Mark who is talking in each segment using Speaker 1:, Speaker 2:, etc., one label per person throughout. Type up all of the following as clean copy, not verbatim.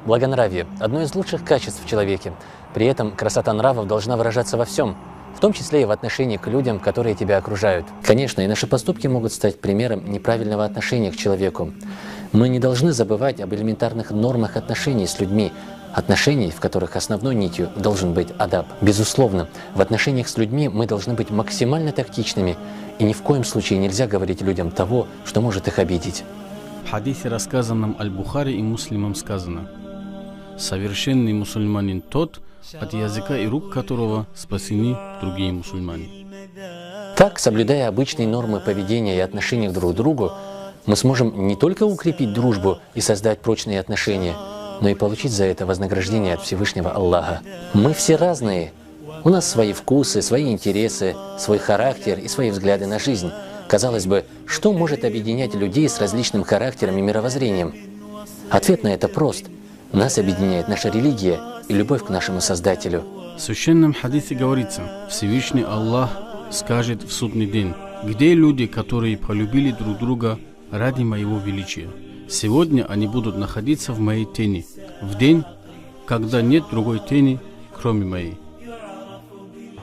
Speaker 1: Благонравие – одно из лучших качеств в человеке. При этом красота нравов должна выражаться во всем, в том числе и в отношении к людям, которые тебя окружают. Конечно, и наши поступки могут стать примером неправильного отношения к человеку. Мы не должны забывать об элементарных нормах отношений с людьми, отношений, в которых основной нитью должен быть адаб. Безусловно, в отношениях с людьми мы должны быть максимально тактичными, и ни в коем случае нельзя говорить людям того, что может их обидеть.
Speaker 2: В хадисе, рассказанном Аль-Бухари и Муслимом, сказано: «Совершенный мусульманин тот, от языка и рук которого спасены другие мусульмане».
Speaker 1: Так, соблюдая обычные нормы поведения и отношения друг к другу, мы сможем не только укрепить дружбу и создать прочные отношения, но и получить за это вознаграждение от Всевышнего Аллаха. Мы все разные. У нас свои вкусы, свои интересы, свой характер и свои взгляды на жизнь. Казалось бы, что может объединять людей с различным характером и мировоззрением? Ответ на это прост. Нас объединяет наша религия и любовь к нашему Создателю.
Speaker 2: В священном хадисе говорится: Всевышний Аллах скажет в судный день: «Где люди, которые полюбили друг друга ради моего величия? Сегодня они будут находиться в моей тени, в день, когда нет другой тени, кроме моей».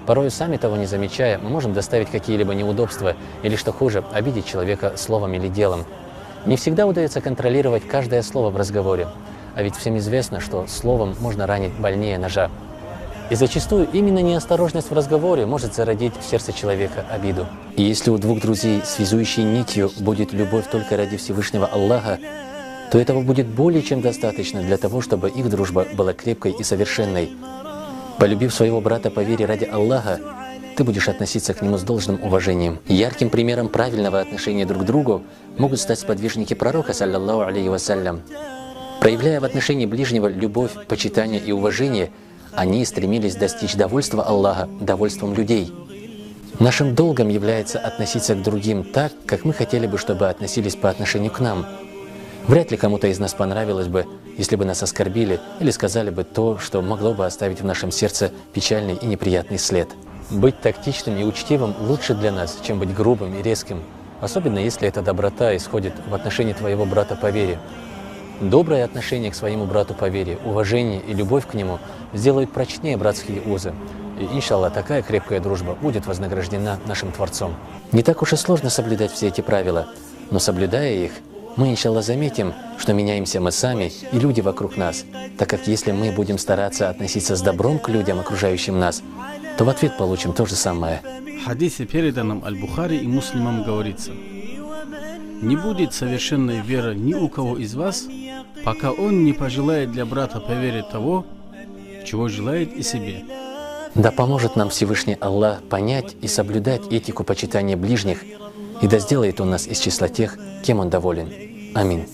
Speaker 1: Порой, сами того не замечая, мы можем доставить какие-либо неудобства или, что хуже, обидеть человека словом или делом. Не всегда удается контролировать каждое слово в разговоре. А ведь всем известно, что словом можно ранить больнее ножа. И зачастую именно неосторожность в разговоре может зародить в сердце человека обиду. И если у двух друзей связующей нитью будет любовь только ради Всевышнего Аллаха, то этого будет более чем достаточно для того, чтобы их дружба была крепкой и совершенной. Полюбив своего брата по вере ради Аллаха, ты будешь относиться к нему с должным уважением. Ярким примером правильного отношения друг к другу могут стать сподвижники пророка, саллаллаху алейхи вассалям. Проявляя в отношении ближнего любовь, почитание и уважение, они стремились достичь довольства Аллаха довольством людей. Нашим долгом является относиться к другим так, как мы хотели бы, чтобы относились по отношению к нам. Вряд ли кому-то из нас понравилось бы, если бы нас оскорбили или сказали бы то, что могло бы оставить в нашем сердце печальный и неприятный след. Быть тактичным и учтивым лучше для нас, чем быть грубым и резким, особенно если эта доброта исходит в отношении твоего брата по вере. Доброе отношение к своему брату по вере, уважение и любовь к нему сделают прочнее братские узы. И, иншаллах, такая крепкая дружба будет вознаграждена нашим Творцом. Не так уж и сложно соблюдать все эти правила, но соблюдая их, мы, иншаллах, заметим, что меняемся мы сами и люди вокруг нас, так как если мы будем стараться относиться с добром к людям, окружающим нас, то в ответ получим то же самое.
Speaker 2: В хадисе, переданном Аль-Бухари и Муслимом, говорится: «Не будет совершенной веры ни у кого из вас, пока он не пожелает для брата по вере того, чего желает и себе».
Speaker 1: Да поможет нам Всевышний Аллах понять и соблюдать этику почитания ближних, и да сделает Он нас из числа тех, кем Он доволен. Аминь.